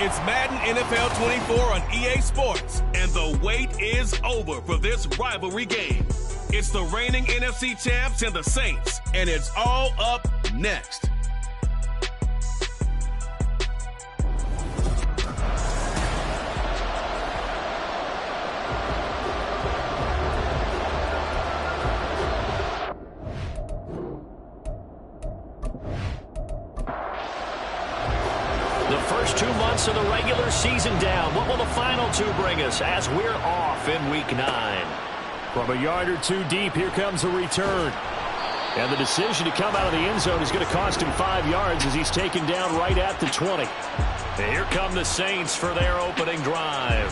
It's Madden NFL 24 on EA Sports, and the wait is over for this rivalry game. It's the reigning NFC champs and the Saints, and it's all up next. First 2 months of the regular season down. What will the final two bring us as we're off in Week 9? From a yard or two deep, here comes the return. And the decision to come out of the end zone is going to cost him 5 yards as he's taken down right at the 20. And here come the Saints for their opening drive.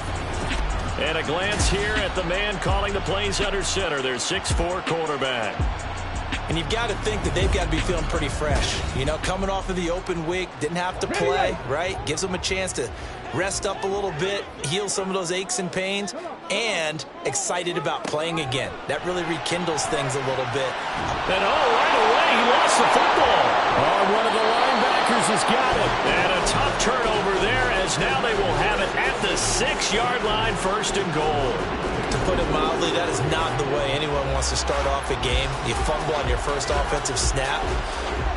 And a glance here at the man calling the plays under center, their 6'4" quarterback. And you've got to think that they've got to be feeling pretty fresh. You know, coming off of the open week, didn't have to play, right? Gives them a chance to rest up a little bit, heal some of those aches and pains, and excited about playing again. That really rekindles things a little bit. And right away, he lost the football. One of the linebackers has got it. And a tough turnover there, as now they will have it at the 6-yard line, 1st and goal. To put it mildly, that is not the way anyone wants to start off a game. You fumble on your first offensive snap.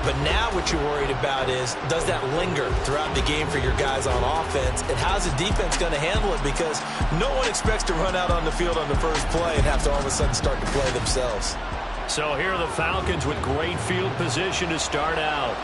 But now what you're worried about is, does that linger throughout the game for your guys on offense? And how's the defense going to handle it? Because no one expects to run out on the field on the first play and have to all of a sudden start to play themselves. So here are the Falcons with great field position to start out.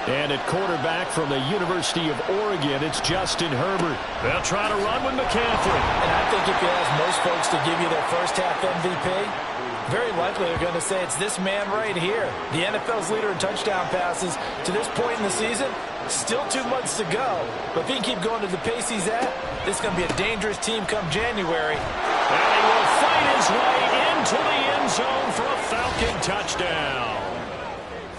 And at quarterback from the University of Oregon, it's Justin Herbert. They'll try to run with McCaffrey. And I think if you ask most folks to give you their first half MVP, very likely they're going to say it's this man right here. The NFL's leader in touchdown passes to this point in the season. Still 2 months to go. But if he can keep going to the pace he's at, this is going to be a dangerous team come January. And he will fight his way into the end zone for a Falcon touchdown.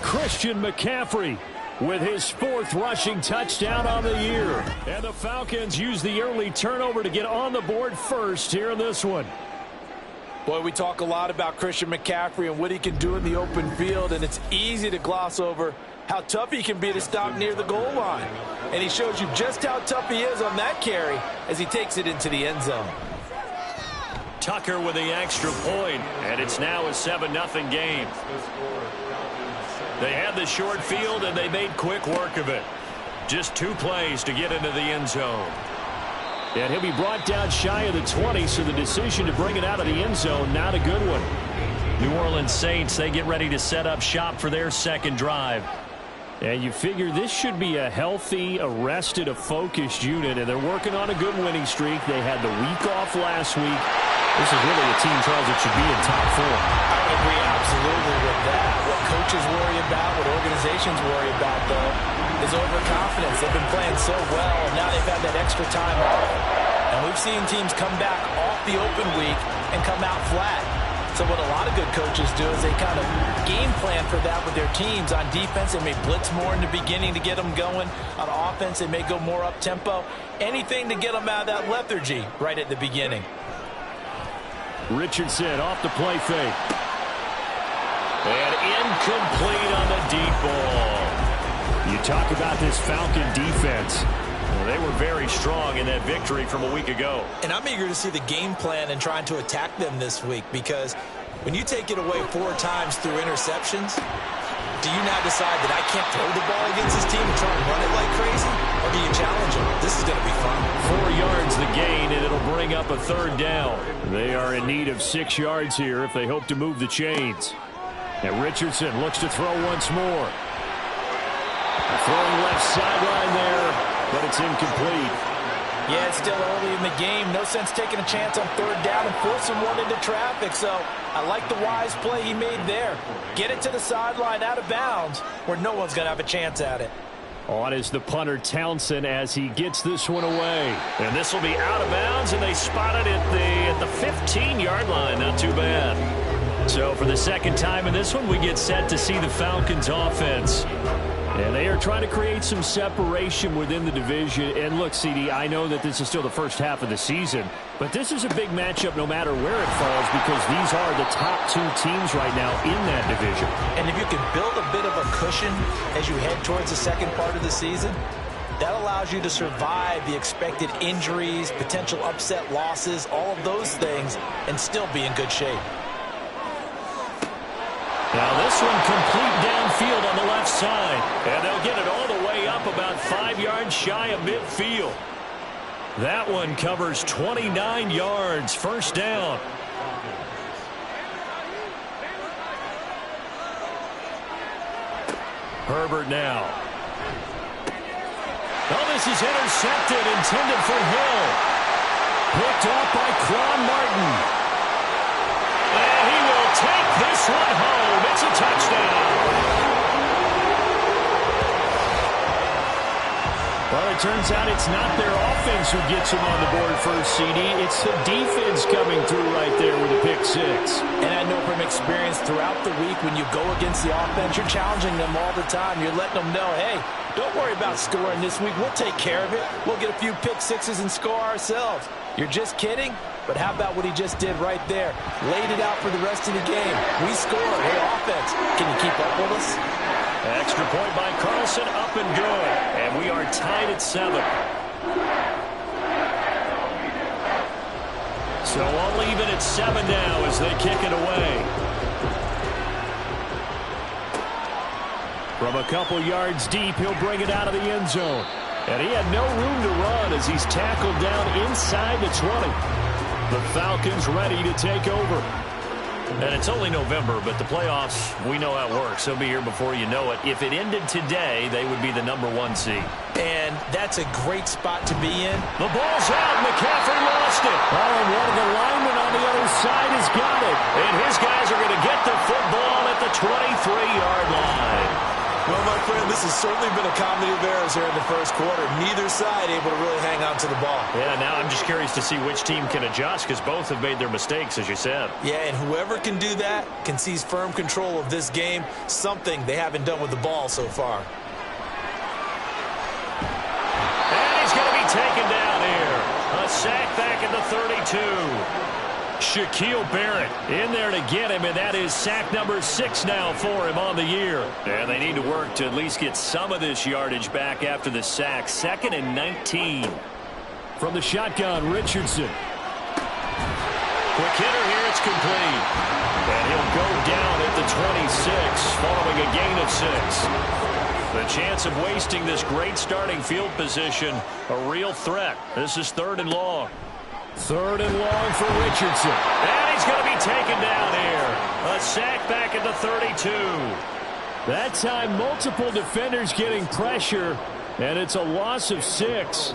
Christian McCaffrey with his 4th rushing touchdown on the year. And the Falcons use the early turnover to get on the board first here in this one. Boy, we talk a lot about Christian McCaffrey and what he can do in the open field, and it's easy to gloss over how tough he can be to stop near the goal line. And he shows you just how tough he is on that carry as he takes it into the end zone. Tucker with the extra point, and it's now a 7-0 game. They had the short field, and they made quick work of it. Just 2 plays to get into the end zone. And he'll be brought down shy of the 20, so the decision to bring it out of the end zone, not a good one. New Orleans Saints, they get ready to set up shop for their second drive. And you figure this should be a healthy, a rested, a focused unit, and they're working on a good winning streak. They had the week off last week. This is really a team, Charles, that should be in top 4. I would agree absolutely with that. What coaches worry about, what organizations worry about, though, is overconfidence. They've been playing so well, and now they've had that extra time off. And we've seen teams come back off the open week and come out flat. So what a lot of good coaches do is they kind of game plan for that with their teams. On defense, they may blitz more in the beginning to get them going. On offense, they may go more up-tempo. Anything to get them out of that lethargy right at the beginning. Richardson off the play fake. And incomplete on the deep ball. You talk about this Falcon defense. Well, they were very strong in that victory from a week ago. And I'm eager to see the game plan and trying to attack them this week, because when you take it away 4 times through interceptions, do you now decide that I can't throw the ball against this team and try and run it like crazy? Or do you challenge them? This is going to be fun. 4 yards the gain, and it'll bring up a 3rd down. They are in need of 6 yards here if they hope to move the chains. And Richardson looks to throw once more. Throwing left sideline there, but it's incomplete. Yeah, it's still early in the game. No sense taking a chance on 3rd down and forcing one into traffic. So I like the wise play he made there. Get it to the sideline out of bounds where no one's going to have a chance at it. On is the punter Townsend as he gets this one away. And this will be out of bounds, and they spot it at the 15-yard line. Not too bad. So for the second time in this one, we get set to see the Falcons offense. And they are trying to create some separation within the division. And look, CD, I know that this is still the first half of the season, but this is a big matchup no matter where it falls because these are the top two teams right now in that division. And if you can build a bit of a cushion as you head towards the second part of the season, that allows you to survive the expected injuries, potential upset losses, all of those things, and still be in good shape. Now this one complete downfield on the left side. And they'll get it all the way up about 5 yards shy of midfield. That one covers 29 yards. First down. Herbert now. Oh, this is intercepted, intended for Hill. Picked off by Quan Martin. And he will take this one home. It's a touchdown. Well, it turns out it's not their offense who gets them on the board first, CD. It's the defense coming through right there with a pick six. And I know from experience throughout the week when you go against the offense, you're challenging them all the time. You're letting them know, hey, don't worry about scoring this week. We'll take care of it. We'll get a few pick sixes and score ourselves. You're just kidding? But how about what he just did right there? Laid it out for the rest of the game. We scored. Hey, offense, can you keep up with us? Extra point by Carlson, up and good. And we are tied at 7. So all even at 7 now as they kick it away. From a couple yards deep, he'll bring it out of the end zone. And he had no room to run as he's tackled down inside the 20. The Falcons ready to take over. And it's only November, but the playoffs, we know how it works. They'll be here before you know it. If it ended today, they would be the #1 seed. And that's a great spot to be in. The ball's out. McCaffrey lost it. Oh, and one of the linemen on the other side has got it. And his guys are going to get the football at the 23-yard line. Well, my friend, this has certainly been a comedy of errors here in the first quarter. Neither side able to really hang on to the ball. Yeah, now I'm just curious to see which team can adjust because both have made their mistakes, as you said. Yeah, and whoever can do that can seize firm control of this game, something they haven't done with the ball so far. And he's going to be taken down here. A sack back at the 32. Shaquille Barrett in there to get him, and that is sack number 6 now for him on the year. And they need to work to at least get some of this yardage back after the sack. 2nd and 19. From the shotgun, Richardson. Quick hitter here, it's complete. And he'll go down at the 26 following a gain of 6. The chance of wasting this great starting field position, a real threat. This is 3rd and long. 3rd and long for Richardson. And he's going to be taken down here. A sack back at the 32. That time, multiple defenders getting pressure, and it's a loss of 6.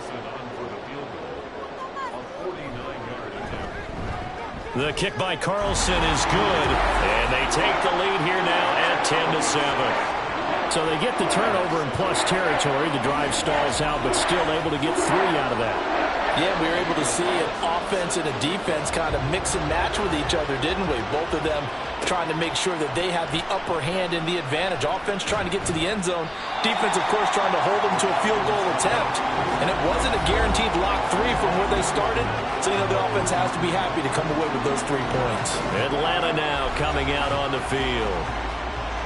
The kick by Carlson is good, and they take the lead here now at 10-7. So they get the turnover in plus territory. The drive stalls out, but still able to get 3 out of that. Yeah, we were able to see an offense and a defense kind of mix and match with each other, didn't we? Both of them trying to make sure that they have the upper hand and the advantage. Offense trying to get to the end zone. Defense, of course, trying to hold them to a field goal attempt. And it wasn't a guaranteed lock 3 from where they started. So, you know, the offense has to be happy to come away with those 3 points. Atlanta now coming out on the field.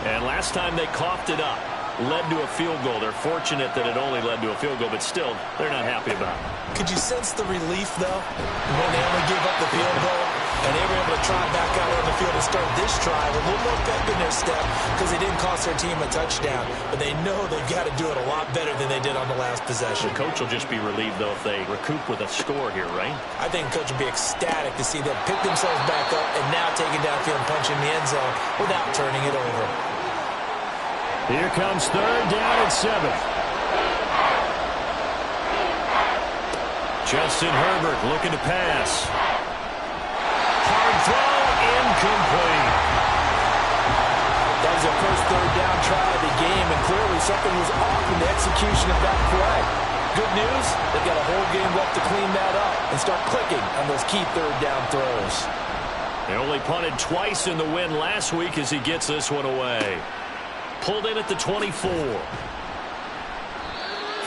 And last time they coughed it up, led to a field goal. They're fortunate that it only led to a field goal, but still, they're not happy about it. Could you sense the relief, though, when they only gave up the field goal and they were able to trot back out on the field and start this drive with a little more pep in their step because they didn't cost their team a touchdown, but they know they've got to do it a lot better than they did on the last possession. The coach will just be relieved, though, if they recoup with a score here, right? I think the coach will be ecstatic to see them pick themselves back up and now taking downfield and punching the end zone without turning it over. Here comes 3rd down and 7. Justin Herbert looking to pass. Hard throw, incomplete. That was their first 3rd down try of the game, and clearly something was off in the execution of that play. Good news, they've got a whole game left to clean that up and start clicking on those key 3rd down throws. They only punted twice in the win last week as he gets this one away. Pulled in at the 24.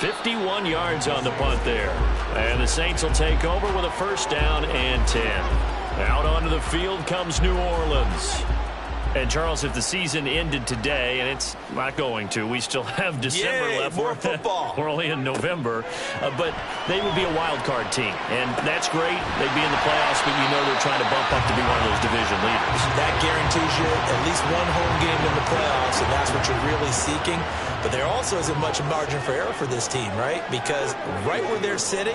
51 yards on the punt there. And the Saints will take over with a first down and 10. Out onto the field comes New Orleans. And, Charles, if the season ended today, and it's not going to, we still have December left. More football. We're only in November. But they would be a wild card team. And that's great. They'd be in the playoffs, but you know they're trying to bump up to be one of those division leaders. That guarantees you at least one home game in the playoffs, and that's what you're really seeking. But there also isn't much margin for error for this team, right? Because right where they're sitting,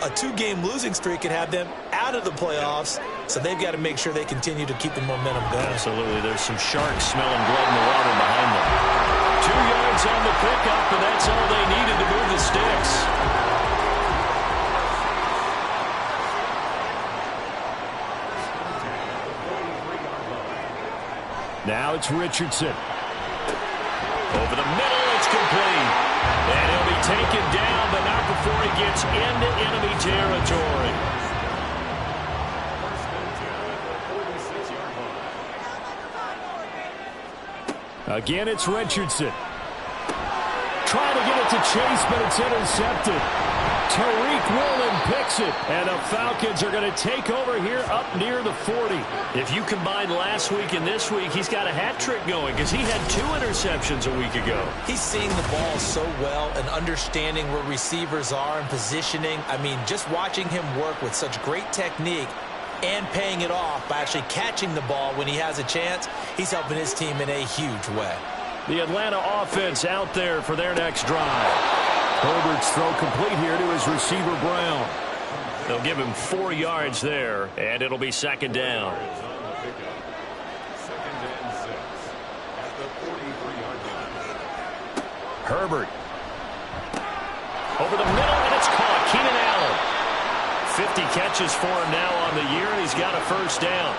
a 2-game losing streak could have them out of the playoffs, so they've got to make sure they continue to keep the momentum going. Absolutely. There's some sharks smelling blood in the water behind them. 2 yards on the pickup, and that's all they needed to move the sticks. Now it's Richardson. Over the middle, it's complete. And he'll be taken down, but not before he gets into enemy territory. Again, it's Richardson. Trying to get it to Chase, but it's intercepted. Tariq Woolen picks it, and the Falcons are going to take over here up near the 40. If you combine last week and this week, he's got a hat trick going because he had 2 interceptions a week ago. He's seeing the ball so well and understanding where receivers are and positioning. I mean, just watching him work with such great technique and paying it off by actually catching the ball when he has a chance, he's helping his team in a huge way. The Atlanta offense out there for their next drive. Herbert's throw complete here to his receiver, Brown. They'll give him 4 yards there, and it'll be second down. Herbert. Over the middle, and it's caught. Keenan Allen. 50 catches for him now on the year, and he's got a first down.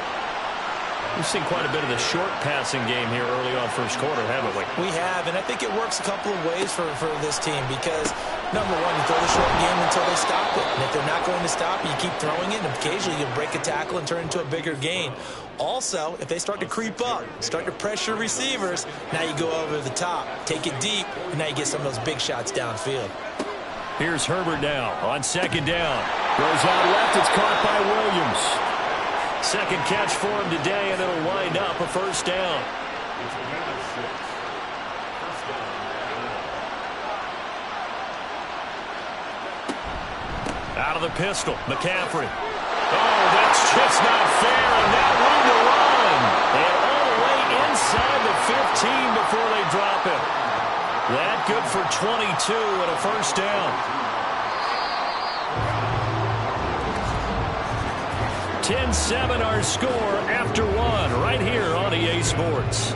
We've seen quite a bit of the short passing game here early on first quarter, haven't we? We have, and I think it works a couple of ways for this team because, number one, you throw the short game until they stop it. And if they're not going to stop it, you keep throwing it, and occasionally you break a tackle and turn into a bigger gain. Also, if they start to creep up, start to pressure receivers, now you go over the top, take it deep, and now you get some of those big shots downfield. Here's Herbert now on second down. Goes out left, it's caught by Williams. Second catch for him today, and it'll wind up a first down. Out of the pistol, McCaffrey. Oh, that's just not fair, and now room to run. And all the way inside the 15 before they drop it. That good for 22 and a first down. 10-7 our score after 1 right here on EA Sports.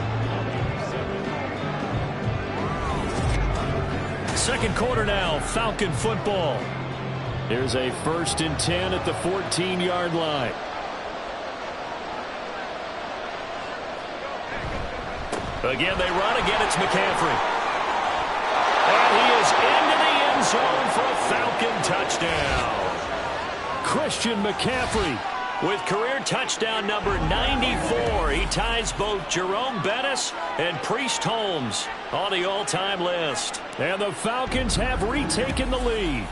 Second quarter now, Falcon football. Here's a 1st and 10 at the 14-yard line. Again, they run. Again, it's McCaffrey. And he is into the end zone for a Falcon touchdown. Christian McCaffrey with career touchdown number 94. He ties both Jerome Bettis and Priest Holmes on the all-time list. And the Falcons have retaken the lead.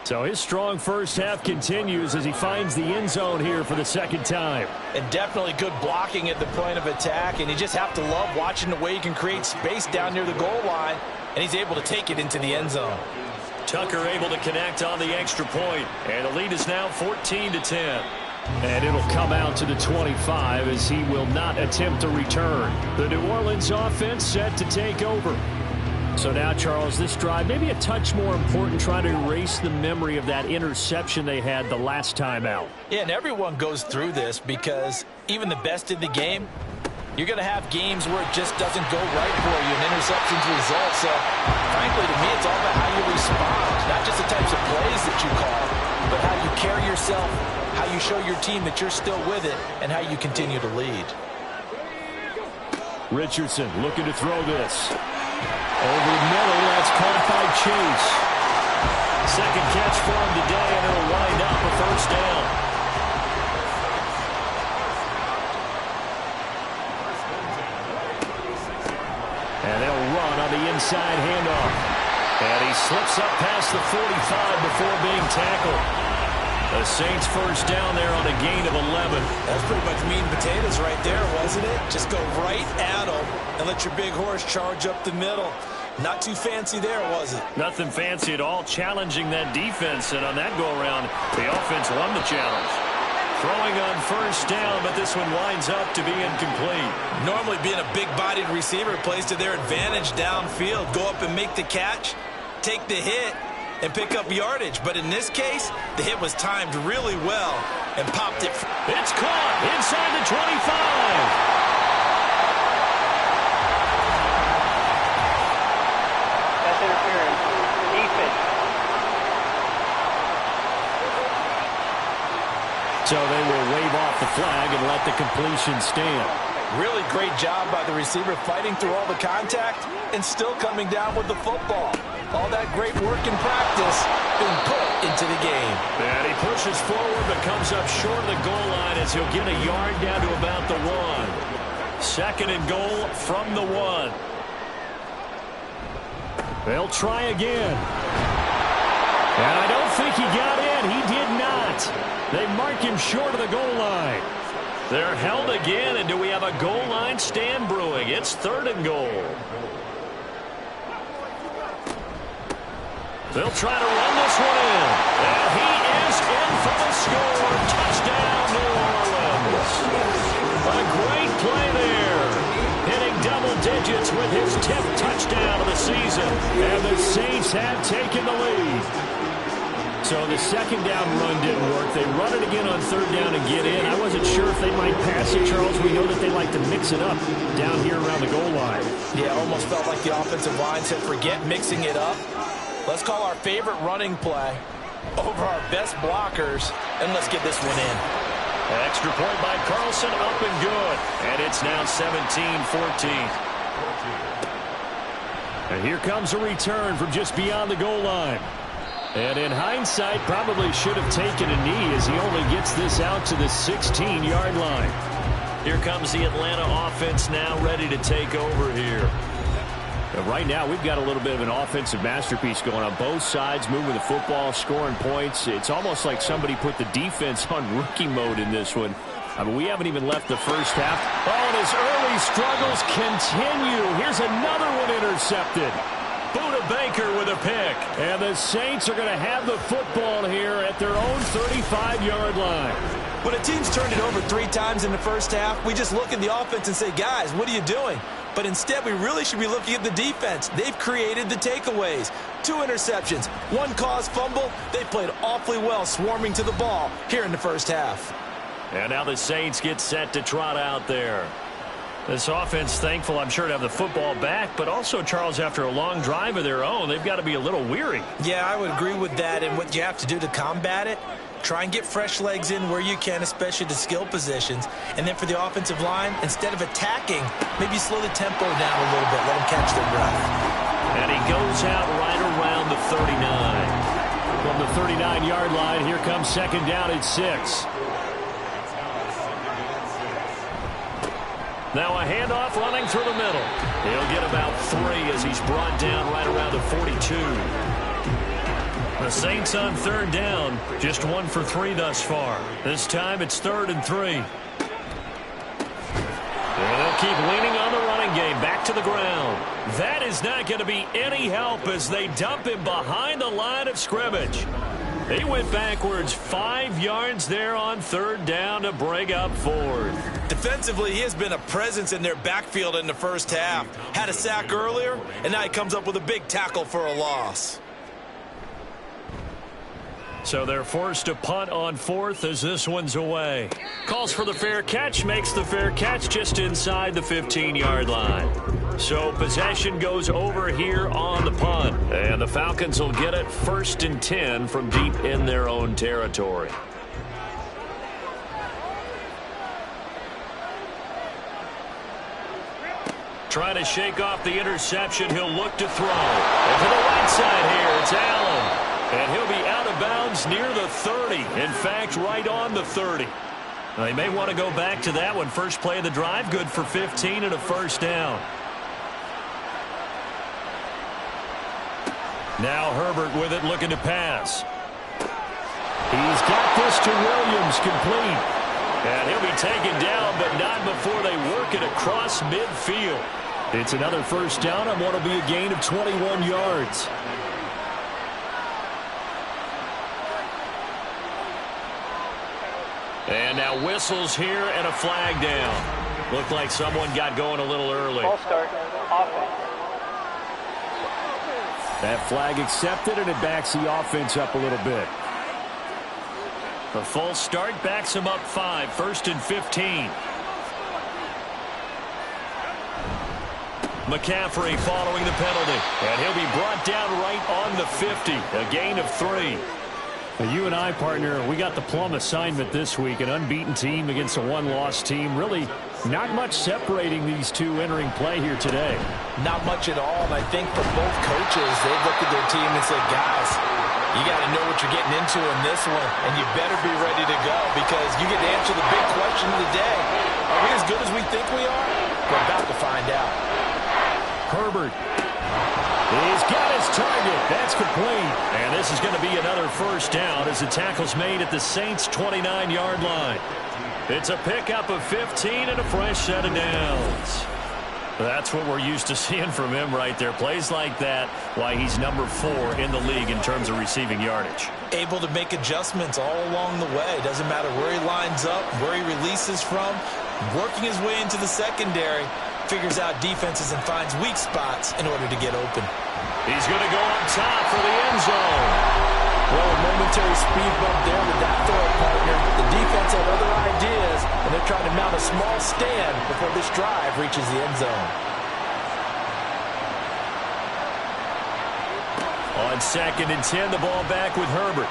So his strong first half continues as he finds the end zone here for the second time. And definitely good blocking at the point of attack. And you just have to love watching the way he can create space down near the goal line. And he's able to take it into the end zone. Tucker able to connect on the extra point. And the lead is now 14-10. And it'll come out to the 25 as he will not attempt a return. The New Orleans offense set to take over. So now, Charles, this drive maybe a touch more important, trying to erase the memory of that interception they had the last time out. Yeah, and everyone goes through this because even the best in the game, you're going to have games where it just doesn't go right for you and interceptions result. So, frankly, to me, it's all about how you respond, not just the types of plays that you call, but how you carry yourself, how you show your team that you're still with it, and how you continue to lead. Richardson looking to throw this. Over the middle, that's caught by Chase. Second catch for him today, and it'll wind up a first down. And they'll run on the inside handoff. And he slips up past the 45 before being tackled. The Saints first down there on a gain of 11. That's pretty much meat and potatoes right there, wasn't it? Just go right at them and let your big horse charge up the middle. Not too fancy there, was it? Nothing fancy at all, challenging that defense. And on that go-around, the offense won the challenge. Throwing on first down, but this one winds up to be incomplete. Normally being a big-bodied receiver plays to their advantage downfield. Go up and make the catch, take the hit, and pick up yardage. But in this case, the hit was timed really well and popped it. It's caught inside the 25. That's interference. Defense. So they will wave off the flag and let the completion stand. Really great job by the receiver fighting through all the contact and still coming down with the football. All that great work in practice being put into the game. And he pushes forward but comes up short of the goal line as he'll get a yard down to about the 1. Second and goal from the 1. They'll try again. And I don't think he got in. He did not. They mark him short of the goal line. They're held again, and do we have a goal line stand brewing? It's third and goal. They'll try to run this one in. And he is in for the score. Touchdown, New Orleans. A great play there. Hitting double digits with his 10th touchdown of the season. And the Saints have taken the lead. So the second down run didn't work. They run it again on third down and get in. I wasn't sure if they might pass it, Charles. We know that they like to mix it up down here around the goal line. Yeah, almost felt like the offensive line said, forget mixing it up. Let's call our favorite running play over our best blockers, and let's get this one in. Extra point by Carlson, up and good. And it's now 17-14. And here comes a return from just beyond the goal line. And in hindsight, probably should have taken a knee as he only gets this out to the 16-yard line. Here comes the Atlanta offense now ready to take over here. And right now, we've got a little bit of an offensive masterpiece going on. Both sides moving the football, scoring points. It's almost like somebody put the defense on rookie mode in this one. I mean, we haven't even left the first half. Oh, and his early struggles continue. Here's another one intercepted. Buda Baker with a pick. And the Saints are going to have the football here at their own 35-yard line. When a team's turned it over 3 times in the first half, we just look at the offense and say, guys, what are you doing? But instead, we really should be looking at the defense. They've created the takeaways. 2 interceptions, 1 caused fumble. They played awfully well swarming to the ball here in the first half. And now the Saints get set to trot out there. This offense, thankful, I'm sure, to have the football back, but also, Charles, after a long drive of their own, they've got to be a little weary. Yeah, I would agree with that, and what you have to do to combat it, try and get fresh legs in where you can, especially the skill positions. And then for the offensive line, instead of attacking, maybe slow the tempo down a little bit, let them catch their breath. And he goes out right around the 39. From the 39-yard line, here comes second down at 6. Now a handoff running through the middle. He'll get about 3 as he's brought down right around the 42. The Saints on third down, just 1 for 3 thus far. This time it's 3rd and 3. And they'll keep leaning on the running game, back to the ground. That is not going to be any help as they dump him behind the line of scrimmage. He went backwards 5 yards there on third down to bring up 4th. Defensively, he has been a presence in their backfield in the first half. Had a sack earlier, and now he comes up with a big tackle for a loss. So they're forced to punt on 4th as this one's away. Calls for the fair catch, makes the fair catch just inside the 15-yard line. So possession goes over here on the punt. And the Falcons will get it 1st and 10 from deep in their own territory. Trying to shake off the interception. He'll look to throw. And to the right side here, it's Allen. And he'll be out of bounds near the 30. In fact, right on the 30. They may want to go back to that one. First play of the drive, good for 15 and a first down. Now Herbert with it, looking to pass. He's got this to Williams, complete. And he'll be taken down, but not before they work it across midfield. It's another first down on what will be a gain of 21 yards. And now whistles here and a flag down. Looked like someone got going a little early. Ball start. Offense. That flag accepted, and it backs the offense up a little bit. The false start backs him up 5. 1st and 15. McCaffrey following the penalty. And he'll be brought down right on the 50. A gain of 3. Now, you and I, partner, we got the plum assignment this week. An unbeaten team against a one-loss team. Really not much separating these two entering play here today. Not much at all. And I think for both coaches, they've looked at their team and said, guys, you got to know what you're getting into in this one, and you better be ready to go because you get to answer the big question of the day. Are we as good as we think we are? We're about to find out. Herbert. He's got his target. That's complete. And this is going to be another first down as the tackle's made at the Saints' 29-yard line. It's a pickup of 15 and a fresh set of downs. That's what we're used to seeing from him right there. Plays like that, why he's number 4 in the league in terms of receiving yardage. Able to make adjustments all along the way. Doesn't matter where he lines up, where he releases from. Working his way into the secondary. Figures out defenses and finds weak spots in order to get open. He's going to go up top for the end zone. Well, a momentary speed bump there with that throw, partner. The defense had other ideas, and they're trying to mount a small stand before this drive reaches the end zone. On 2nd and 10, the ball back with Herbert.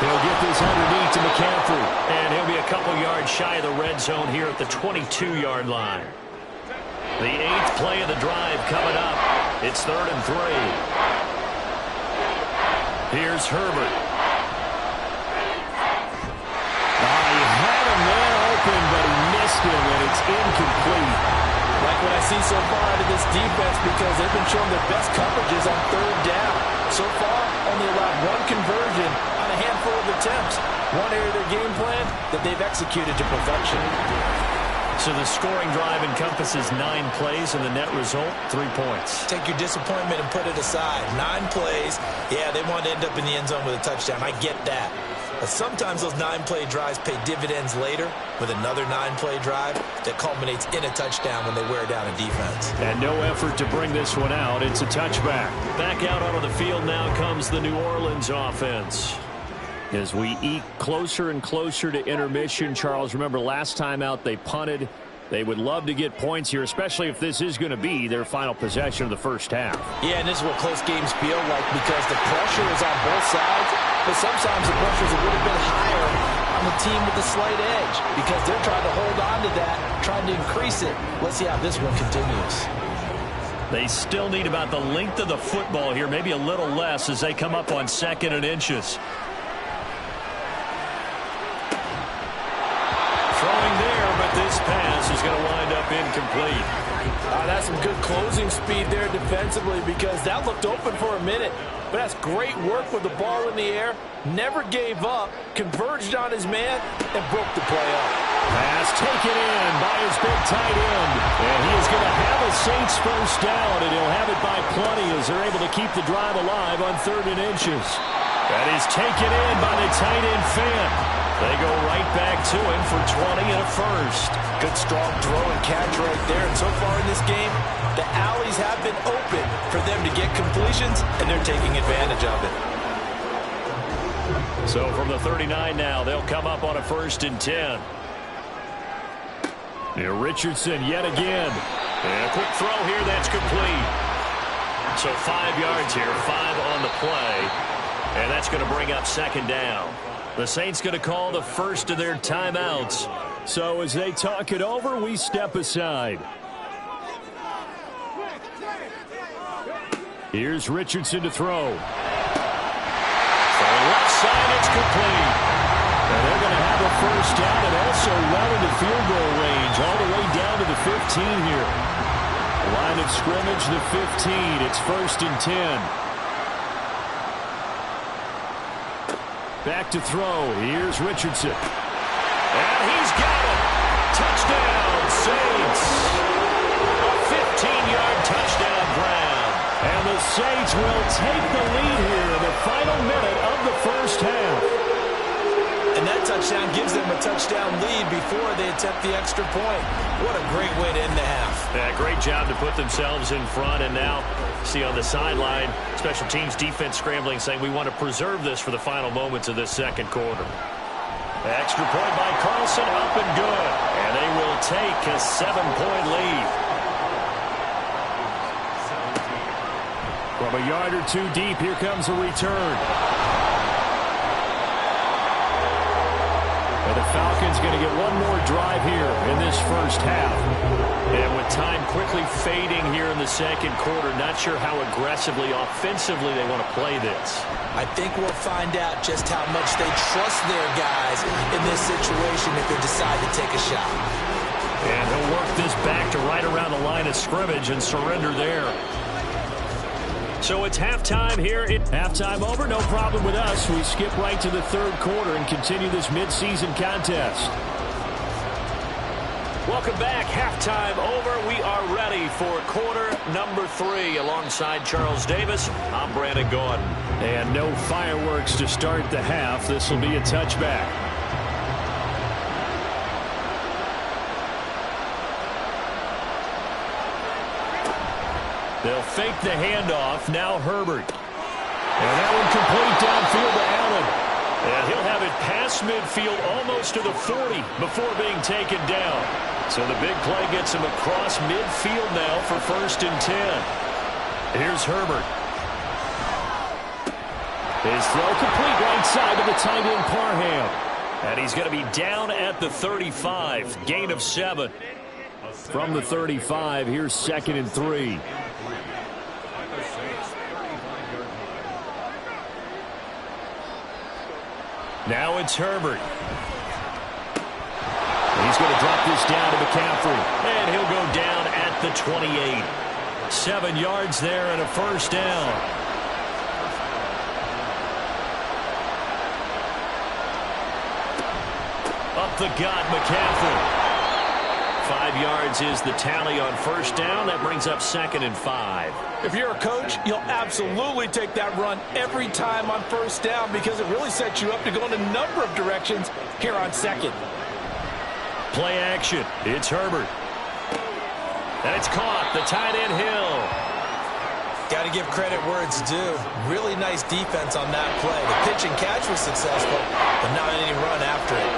He'll get this underneath to McCaffrey. And he'll be a couple yards shy of the red zone here at the 22-yard line. The 8th play of the drive coming up. It's 3rd and 3. Here's Herbert. He had a man open, but he missed him, and it's incomplete. Like what I see so far out of this defense because they've been showing their best coverages on 3rd down. So far, only allowed 1 conversion on a handful of attempts. One area of their game plan that they've executed to perfection. So the scoring drive encompasses 9 plays, and the net result, 3 points. Take your disappointment and put it aside. 9 plays. Yeah, they want to end up in the end zone with a touchdown. I get that. But sometimes those 9-play drives pay dividends later with another 9-play drive that culminates in a touchdown when they wear down a defense. And no effort to bring this one out. It's a touchback. Back out onto the field now comes the New Orleans offense. As we eke closer and closer to intermission, Charles, remember last time out they punted. They would love to get points here, especially if this is going to be their final possession of the first half. Yeah, and this is what close games feel like because the pressure is on both sides, but sometimes the pressure is a little bit higher on the team with the slight edge because they're trying to hold on to that, trying to increase it. Let's see how this one continues. They still need about the length of the football here, maybe a little less as they come up on 2nd and inches. Throwing there, but this pass is going to wind up incomplete. That's some good closing speed there defensively because that looked open for a minute. But that's great work with the ball in the air. Never gave up, converged on his man, and broke the play up. Pass taken in by his big tight end. And he is going to have a Saints first down, and he'll have it by plenty as they're able to keep the drive alive on 3rd and inches. That is taken in by the tight end Fant. They go right back to him for 20 and a first. Good strong throw and catch right there. And so far in this game, the alleys have been open for them to get completions, and they're taking advantage of it. So from the 39 now, they'll come up on a 1st and 10. Here Richardson yet again. And a quick throw here, that's complete. So 5 yards here, 5 on the play. And that's going to bring up 2nd down. The Saints going to call the first of their timeouts. So as they talk it over, we step aside. Here's Richardson to throw. For the left side, it's complete. And they're going to have a first down and also run into field goal range all the way down to the 15 here. Line of scrimmage, the 15. It's 1st and 10. Back to throw. Here's Richardson. And he's got it. Touchdown, Saints. A 15-yard touchdown grab. And the Saints will take the lead here in the final minute of the first half. And that touchdown gives them a touchdown lead before they attempt the extra point. What a great way to end the half. Yeah, great job to put themselves in front. And now, see on the sideline, special teams defense scrambling, saying we want to preserve this for the final moments of this second quarter. Extra point by Carlson, up and good. And they will take a 7-point lead. From a yard or two deep, here comes a return. And the Falcons going to get one more drive here in this first half. And with time quickly fading here in the second quarter, not sure how aggressively, offensively they want to play this. I think we'll find out just how much they trust their guys in this situation if they decide to take a shot. And he'll work this back to right around the line of scrimmage and surrender there. So it's halftime here. Halftime over, no problem with us. We skip right to the third quarter and continue this midseason contest. Welcome back. Halftime over. We are ready for quarter number 3. Alongside Charles Davis, I'm Brandon Gaudin. And no fireworks to start the half. This will be a touchback. They'll fake the handoff. Now Herbert. And that one complete downfield to Allen. And he'll have it past midfield almost to the 40 before being taken down. So the big play gets him across midfield now for 1st and 10. Here's Herbert. His throw complete right side to the tight end Parham. And he's going to be down at the 35. Gain of 7. From the 35, here's 2nd and 3. Now it's Herbert. He's going to drop this down to McCaffrey. And he'll go down at the 28. 7 yards there and a 1st down. Up the gut, McCaffrey. 5 yards is the tally on 1st down. That brings up 2nd and 5. If you're a coach, you'll absolutely take that run every time on 1st down because it really sets you up to go in a number of directions here on 2nd. Play action. It's Herbert. And it's caught. The tight end Hill. Got to give credit where it's due. Really nice defense on that play. The pitch and catch was successful, but not any run after it.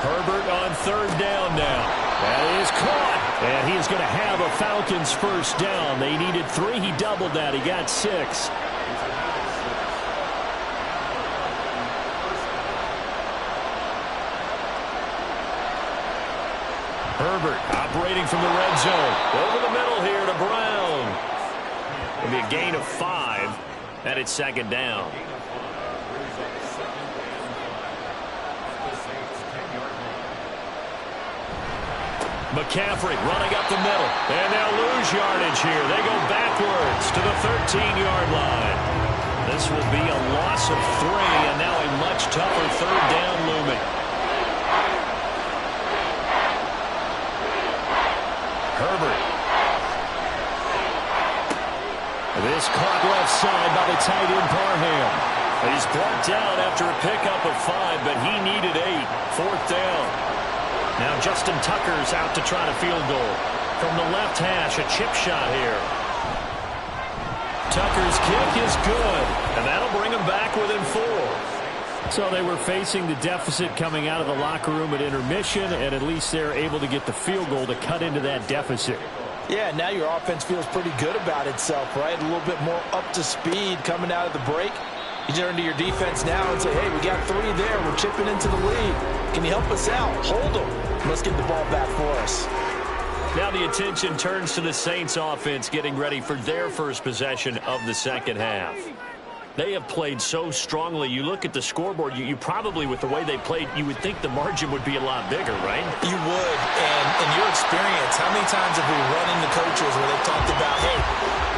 Herbert on 3rd down now. That is caught. And he's going to have a Falcons 1st down. They needed 3. He doubled that. He got 6. Herbert operating from the red zone. Over the middle here to Brown. It'll be a gain of 5. And it's 2nd down. McCaffrey running up the middle. And they'll lose yardage here. They go backwards to the 13-yard line. This will be a loss of 3, and now a much tougher 3rd down looming. Herbert. This caught left side by the tight end Parham. He's brought down after a pickup of 5, but he needed 8. 4th down. Now Justin Tucker's out to try to field goal. From the left hash, a chip shot here. Tucker's kick is good, and that'll bring him back within 4. So they were facing the deficit coming out of the locker room at intermission, and at least they're able to get the field goal to cut into that deficit. Yeah, now your offense feels pretty good about itself, right? A little bit more up to speed coming out of the break. You turn to your defense now and say, hey, we got 3 there. We're chipping into the lead. Can you help us out? Hold them. Let's get the ball back for us. Now the attention turns to the Saints offense getting ready for their first possession of the second half. They have played so strongly. You look at the scoreboard, you probably, with the way they played, you would think the margin would be a lot bigger, right? You would, and in your experience, How many times have we run into coaches where they've talked about, hey,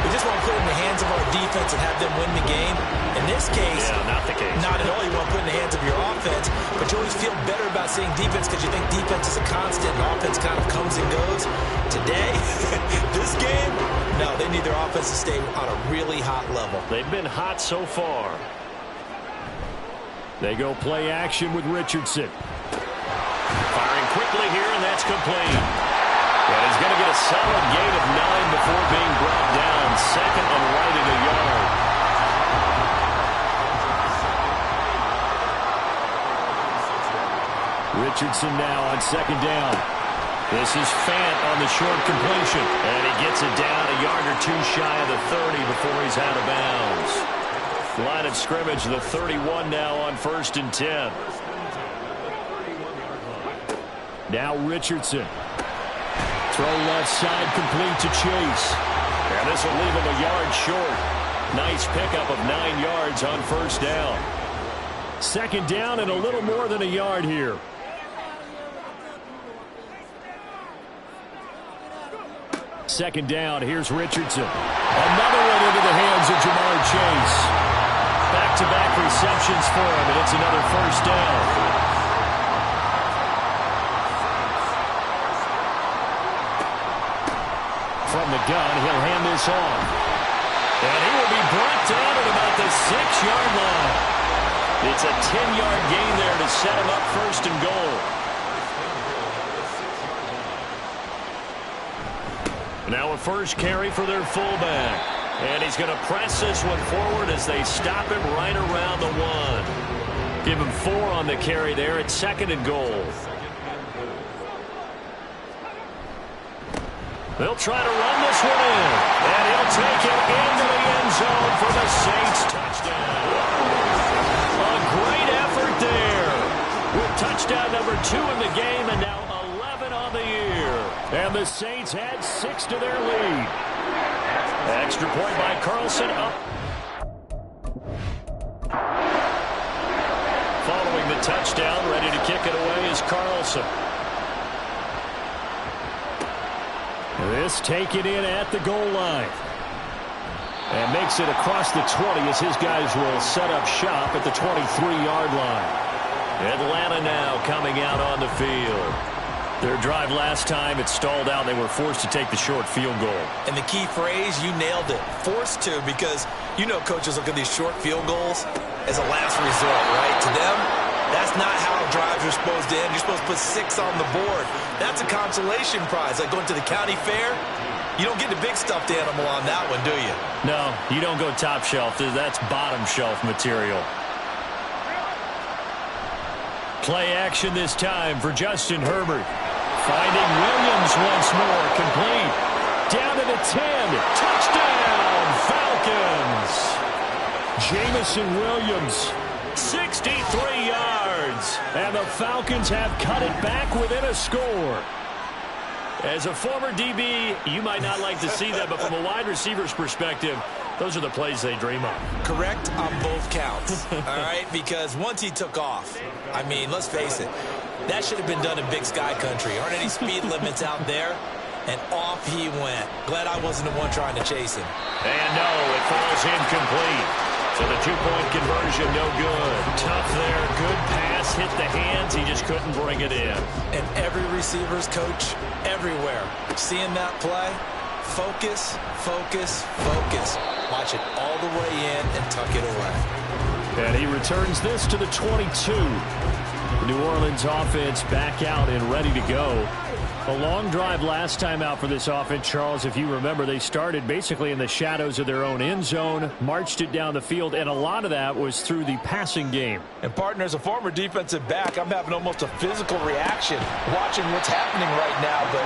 we just want to put it in the hands of our defense and have them win the game? In this case, not the case. Not at all. You want to put it in the hands of your offense, but you always feel better about seeing defense because you think defense is a constant and offense kind of comes and goes. Today, this game, no, they need their offense to stay on a really hot level. They've been hot so far. They go play action with Richardson. Firing quickly here, and that's complete. And he's going to get a solid gain of 9 before being brought down. Second and right at a yard. Richardson now on second down. This is Fant on the short completion. And he gets it down a yard or two shy of the 30 before he's out of bounds. Line of scrimmage, the 31 now on 1st and 10. Now Richardson. Throw left side complete to Chase. And this will leave him a yard short. Nice pickup of 9 yards on 1st down. Second down and a little more than a yard here. Second down, here's Richardson. Another one into the hands of Jamar Chase. Back-to-back receptions for him, and it's another 1st down. From the gun, he'll hand this off. And he will be brought down at about the 6-yard line. It's a 10-yard gain there to set him up 1st and goal. Now a first carry for their fullback. And he's going to press this one forward as they stop him right around the 1. Give him 4 on the carry there at 2nd and goal. They'll try to run this one in. And he'll take it into the end zone for the Saints touchdown. A great effort there. With touchdown number 2 in the game and now 11 on the year. And the Saints add 6 to their lead. Extra point by Carlson up. Following the touchdown, ready to kick it away is Carlson. This taken in at the goal line. And makes it across the 20 as his guys will set up shop at the 23-yard line. Atlanta now coming out on the field. Their drive last time, it stalled out. They were forced to take the short field goal. And the key phrase, you nailed it, forced to, because you know coaches look at these short field goals as a last resort, right? To them, that's not how drives are supposed to end. You're supposed to put 6 on the board. That's a consolation prize, like going to the county fair. You don't get the big stuffed animal on that one, do you? No, you don't go top shelf. That's bottom shelf material. Play action this time for Justin Herbert. Finding Williams once more, complete. Down to the 10. Touchdown, Falcons. Jameson Williams, 63 yards. And the Falcons have cut it back within a score. As a former DB, you might not like to see that, but from a wide receiver's perspective, those are the plays they dream of. Correct on both counts, all right? Because once he took off, I mean, let's face it, that should have been done in Big Sky Country. Aren't any speed limits out there? And off he went. Glad I wasn't the one trying to chase him. And no, it falls incomplete. So the 2-point conversion, no good. Tough there, good pass, hit the hands. He just couldn't bring it in. And every receiver's coach, everywhere, seeing that play, focus, focus, focus. Watch it all the way in and tuck it away. And he returns this to the 22. The New Orleans offense back out and ready to go. A long drive last time out for this offense, Charles. If you remember, they started basically in the shadows of their own end zone, marched it down the field, and a lot of that was through the passing game. And, partner, as a former defensive back, I'm having almost a physical reaction watching what's happening right now. But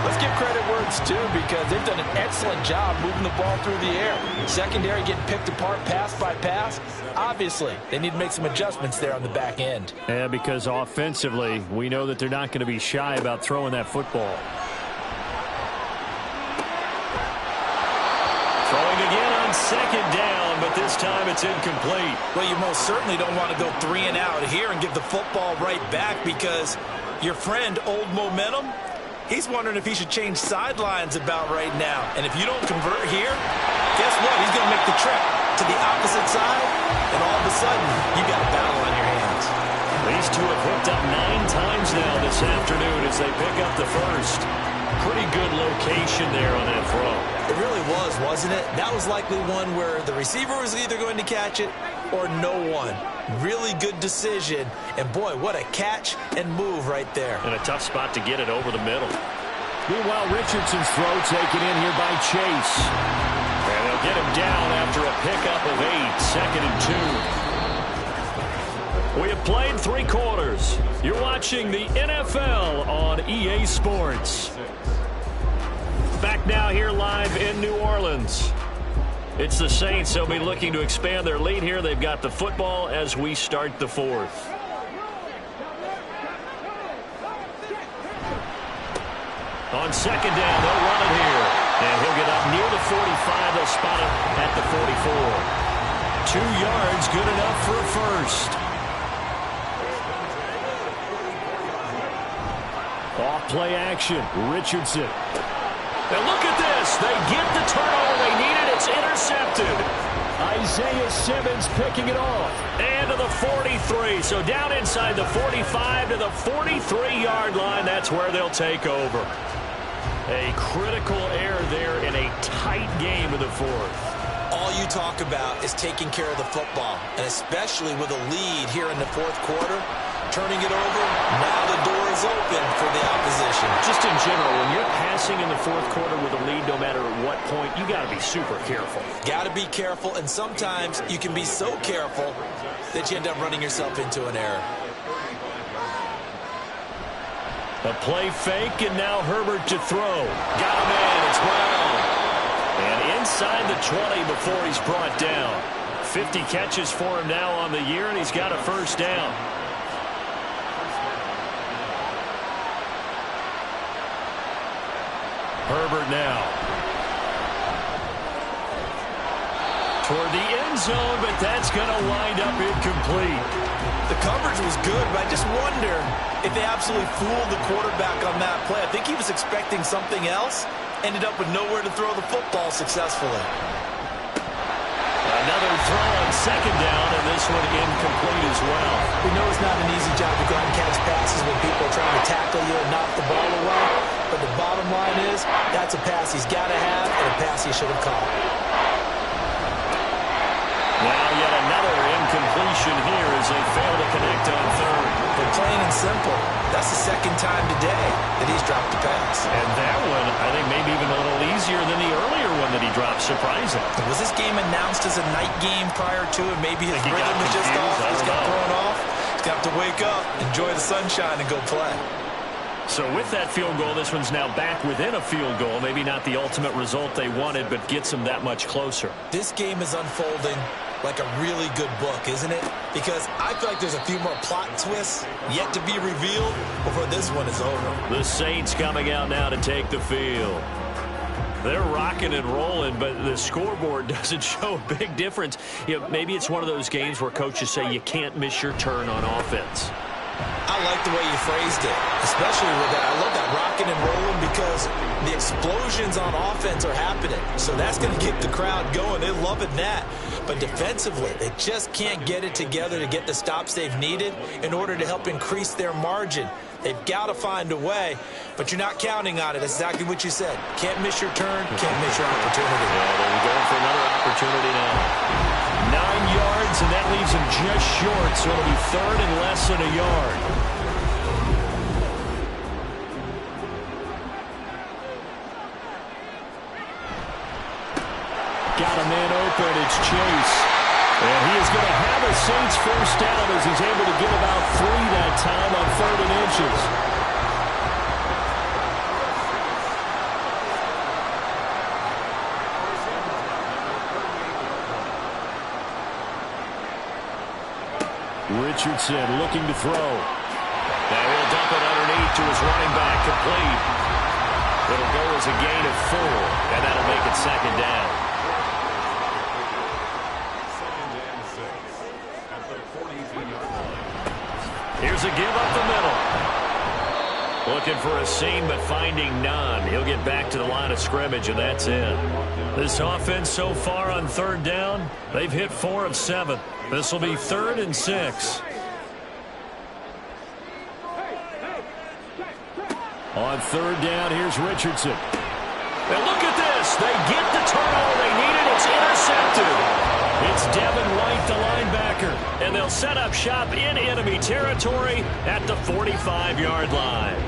let's give credit where it's due, because they've done an excellent job moving the ball through the air. Secondary getting picked apart pass by pass. Obviously, they need to make some adjustments there on the back end. Yeah, because offensively, we know that they're not going to be shy about throwing that football. Throwing again on second down, but this time it's incomplete. Well, you most certainly don't want to go 3 and out here and give the football right back, because your friend, Old Momentum, He's wondering if he should change sidelines about right now. And if you don't convert here, guess what? He's going to make the trip to the opposite side, and all of a sudden, you got a battle on your hands. These two have hooked up 9 times now this afternoon as they pick up the first. Pretty good location there on that throw. It really was, wasn't it? That was likely one where the receiver was either going to catch it or no one. Really good decision. And, boy, what a catch and move right there. And a tough spot to get it over the middle. Meanwhile, Richardson's throw taken in here by Chase. And they'll get him down after a pickup of 8, 2nd and 2. We have played 3 quarters. You're watching the NFL on EA Sports. Back now here live in New Orleans. It's the Saints. They'll be looking to expand their lead here. They've got the football as we start the 4th. On 2nd down, they'll run it here. And he'll get up near the 45. They'll spot it at the 44. 2 yards, good enough for a first. Off play action. Richardson. And look at this. They get the turnover they needed. It's intercepted. Isaiah Simmons picking it off. And to the 43. So down inside the 45 to the 43-yard line. That's where they'll take over. A critical error there in a tight game in the 4th. All you talk about is taking care of the football, and especially with a lead here in the 4th quarter. Turning it over, now the door is open for the opposition. Just in general, when you're passing in the 4th quarter with a lead, no matter at what point, you got to be super careful. Got to be careful, and sometimes you can be so careful that you end up running yourself into an error. A play fake, and now Herbert to throw. Got him in, it's Brown. And inside the 20 before he's brought down. 50 catches for him now on the year, and he's got a first down. Herbert now. Toward the end zone, but that's going to wind up incomplete. The coverage was good, but I just wonder if they absolutely fooled the quarterback on that play. I think he was expecting something else. Ended up with nowhere to throw the football successfully. Another throw on 2nd down, and this one incomplete as well. We know it's not an easy job to go out and catch passes when people are trying to tackle you and knock the ball away. But the bottom line is, that's a pass he's got to have and a pass he should have caught. Now yet another incompletion here as they fail to connect on 3rd. But plain and simple, that's the 2nd time today that he's dropped the pass. And that one, I think, maybe even a little easier than the earlier one that he dropped, surprising. Was this game announced as a night game prior to it? Maybe his rhythm was just off. He's got thrown off. He's got to wake up, enjoy the sunshine, and go play. So with that field goal, this one's now back within a field goal. Maybe not the ultimate result they wanted, but gets them that much closer. This game is unfolding like a really good book, isn't it? Because I feel like there's a few more plot twists yet to be revealed before this one is over. The Saints coming out now to take the field. They're rocking and rolling, but the scoreboard doesn't show a big difference. You know, maybe it's one of those games where coaches say you can't miss your turn on offense. I like the way you phrased it, especially with that. I love that rocking and rolling because the explosions on offense are happening. So that's going to get the crowd going. They're loving that. But defensively, they just can't get it together to get the stops they've needed in order to help increase their margin. They've got to find a way, but you're not counting on it. That's exactly what you said. Can't miss your turn, can't miss your opportunity. Yeah, they're going for another opportunity now. 9 yards, and that leaves him just short, so it'll be 3rd and less than a yard. Got a man open. It's Chase. And he is going to have a Saints first down as he's able to get about 3 that time on 3rd and inches. Richardson looking to throw. Now he'll dump it underneath to his running back, complete. It'll go as a gain of 4, and that'll make it 2nd down. Here's a give up the middle. Looking for a seam, but finding none. He'll get back to the line of scrimmage, and that's it. This offense so far on third down, they've hit 4 of 7. This will be 3rd and 6. On third down, here's Richardson. And look at this. They get the turnover they needed. It's intercepted. It's Devin White, the linebacker. And they'll set up shop in enemy territory at the 45-yard line.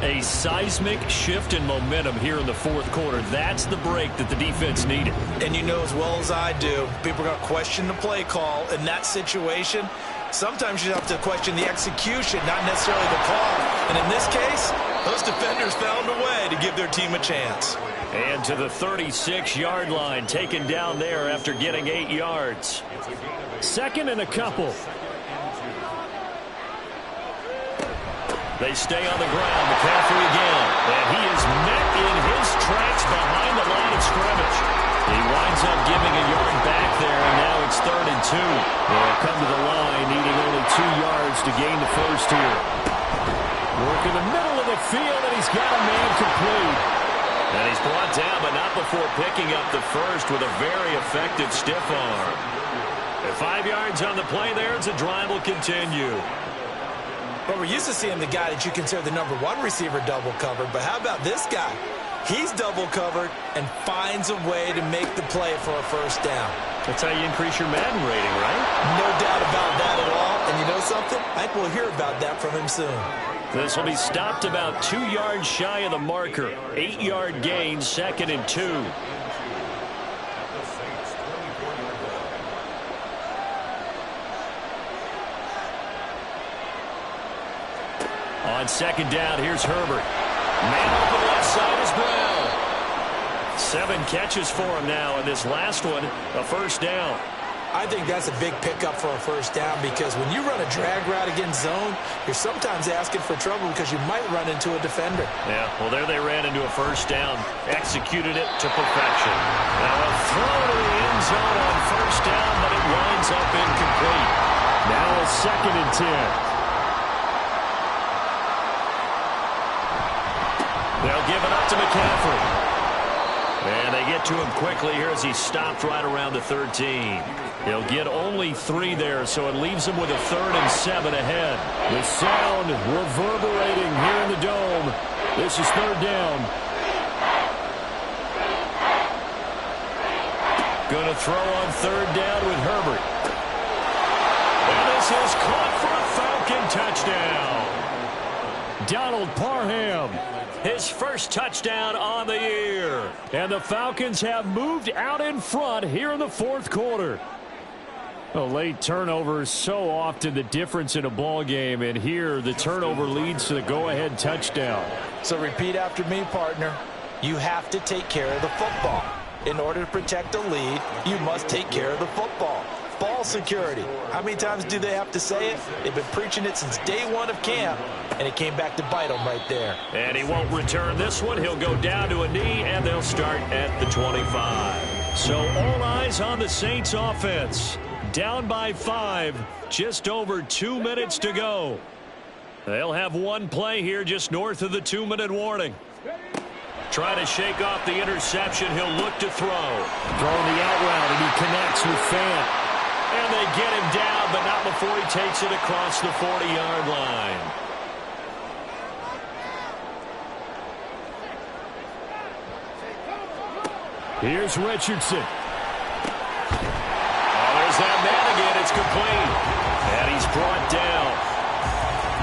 A seismic shift in momentum here in the fourth quarter. That's the break that the defense needed. And you know as well as I do, people are going to question the play call in that situation. Sometimes you have to question the execution, not necessarily the call. And in this case, those defenders found a way to give their team a chance. And to the 36-yard line, taken down there after getting 8 yards. 2nd and a couple. They stay on the ground. McCaffrey again. And he is met in his tracks behind the line of scrimmage. He winds up giving a yard back there, and now it's 3rd and 2. They'll come to the line, needing only 2 yards to gain the first here. Work in the middle of the field, and he's got a man complete. And he's brought down, but not before picking up the first with a very effective stiff arm. At 5 yards on the play there, as the drive will continue. But we're used to seeing the guy that you consider the number 1 receiver double covered. But how about this guy? He's double covered and finds a way to make the play for a first down. That's how you increase your Madden rating, right? No doubt about that at all. And you know something? I think we'll hear about that from him soon. This will be stopped about 2 yards shy of the marker. 8-yard gain, 2nd and 2. On 2nd down, here's Herbert. Man open left side is Brown. 7 catches for him now, and this last one, a first down. I think that's a big pickup for a first down because when you run a drag route against zone, you're sometimes asking for trouble because you might run into a defender. Yeah, well, there they ran into a first down, executed it to perfection. Now a throw to the end zone on first down, but it winds up incomplete. Now a 2nd and 10. They'll give it up to McCaffrey. And they get to him quickly here as he stopped right around the 13. He'll get only 3 there, so it leaves him with a 3rd and 7 ahead. The sound reverberating here in the dome. This is 3rd down. Going to throw on 3rd down with Herbert. And this is caught for a Falcon touchdown. Donald Parham. His first touchdown on the year. And the Falcons have moved out in front here in the fourth quarter. A late turnover is so often the difference in a ball game, and here the turnover leads to the go-ahead touchdown. So repeat after me, partner. You have to take care of the football. In order to protect a lead, you must take care of the football. Ball security. How many times do they have to say it? They've been preaching it since day 1 of camp, and it came back to bite them right there. And he won't return this one. He'll go down to a knee, and they'll start at the 25. So all eyes on the Saints offense. Down by 5, just over 2 minutes to go. They'll have one play here just north of the 2-minute warning. Trying to shake off the interception. He'll look to throw. Throwing the out route, and he connects with Fant. And they get him down, but not before he takes it across the 40-yard line. Here's Richardson. Oh, there's that man again. It's complete. And he's brought down.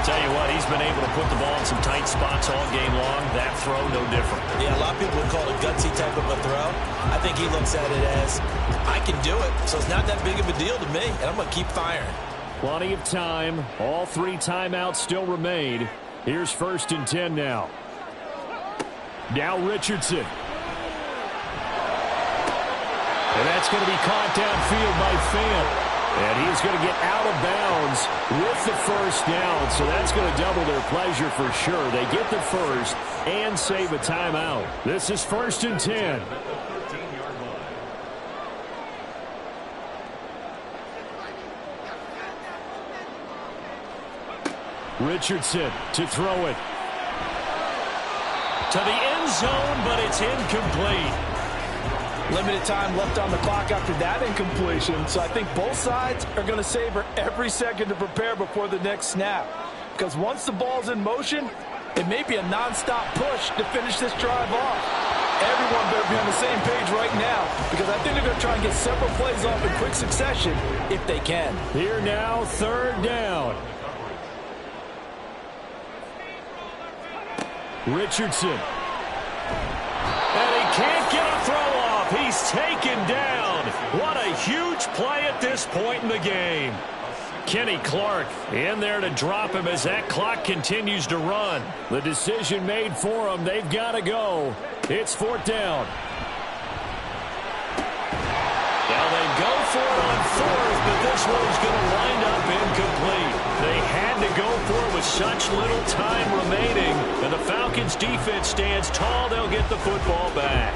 Tell you what, he's been able to put the ball in some tight spots all game long. That throw, no different. Yeah, a lot of people would call it a gutsy type of a throw. I think he looks at it as, I can do it, so it's not that big of a deal to me, and I'm going to keep firing. Plenty of time. All 3 timeouts still remain. Here's 1st and 10 now. Now Richardson. And that's going to be caught downfield by Fant. And he's going to get out of bounds with the first down. So that's going to double their pleasure for sure. They get the first and save a timeout. This is 1st and 10. Richardson to throw it. to the end zone, but it's incomplete. Limited time left on the clock after that incompletion, so I think both sides are going to savor every second to prepare before the next snap. Because once the ball's in motion, it may be a nonstop push to finish this drive off. Everyone better be on the same page right now, because I think they're going to try and get several plays off in quick succession if they can. Here now, third down. Richardson. And he can't get a throw off. He's taken down. What a huge play at this point in the game. Kenny Clark in there to drop him as that clock continues to run. The decision made for him. They've got to go. It's fourth down. Now they go for it on fourth, but this one's going to wind up incomplete. They had to go for it with such little time remaining, and the Falcons defense stands tall. They'll get the football back.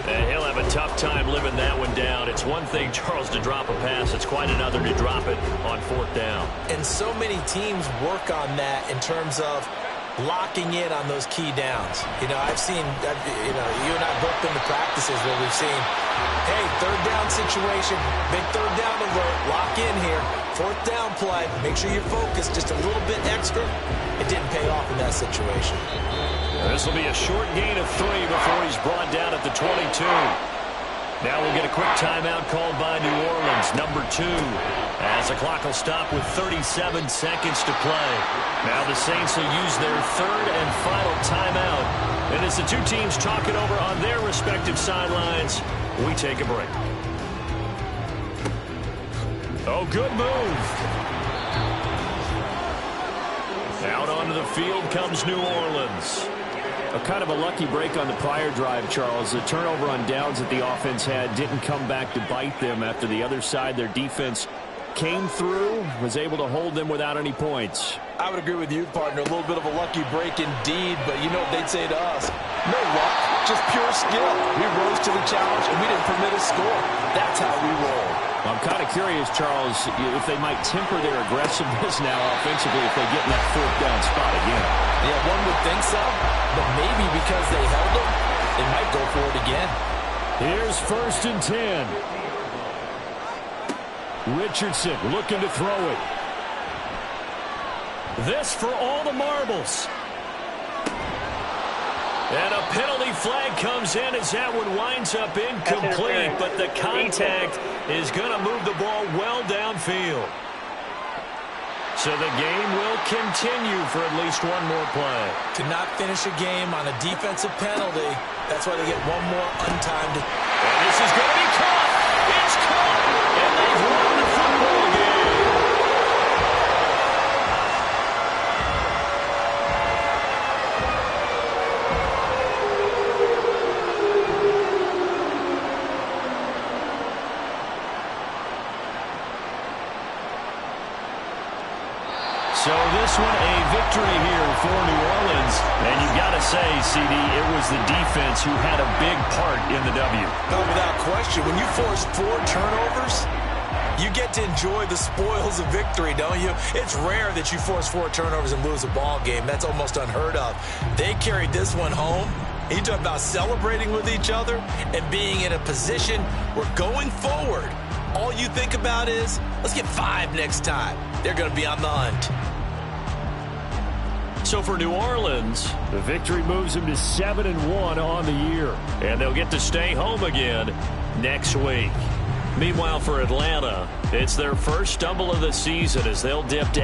And he'll have a tough time living that one down. It's one thing, Charles, to drop a pass. It's quite another to drop it on fourth down. And so many teams work on that in terms of locking in on those key downs. I've seen, you and I both been to practices where we've seen, hey, third down situation, big third down alert, lock in here, fourth down play, make sure you're focused just a little bit extra. It didn't pay off in that situation. This will be a short gain of 3 before he's brought down at the 22. Now we'll get a quick timeout called by New Orleans, number 2, as the clock will stop with 37 seconds to play. Now the Saints will use their third and final timeout. And as the two teams talk it over on their respective sidelines, we take a break. Oh, good move. Out onto the field comes New Orleans. A kind of a lucky break on the prior drive, Charles. The turnover on downs that the offense had didn't come back to bite them after the other side. Their defense came through, was able to hold them without any points. I would agree with you, partner. A little bit of a lucky break indeed, but you know what they'd say to us? No luck, just pure skill. We rose to the challenge, and we didn't permit a score. That's how we roll. I'm kind of curious, Charles, if they might temper their aggressiveness now offensively if they get in that fourth down spot again. Yeah, one would think so, but maybe because they held them, they might go for it again. Here's first and 10. Richardson looking to throw it. This for all the marbles. And a penalty flag comes in as that one winds up incomplete, but the contact is going to move the ball well downfield. So the game will continue for at least one more play. To not finish a game on a defensive penalty, that's why they get one more untimed. And this is going to be caught. It's caught. And they've won the football game. So this one a victory here for New Orleans. And you got to say, CD, it was the defense who had a big part in the W. No, without question. When you force 4 turnovers, you get to enjoy the spoils of victory, don't you? It's rare that you force 4 turnovers and lose a ball game. That's almost unheard of. They carried this one home. You talk about celebrating with each other and being in a position where going forward, all you think about is, let's get 5 next time. They're going to be on the hunt. So for New Orleans, the victory moves them to 7-1 on the year. And they'll get to stay home again next week. Meanwhile, for Atlanta, it's their first stumble of the season as they'll dip to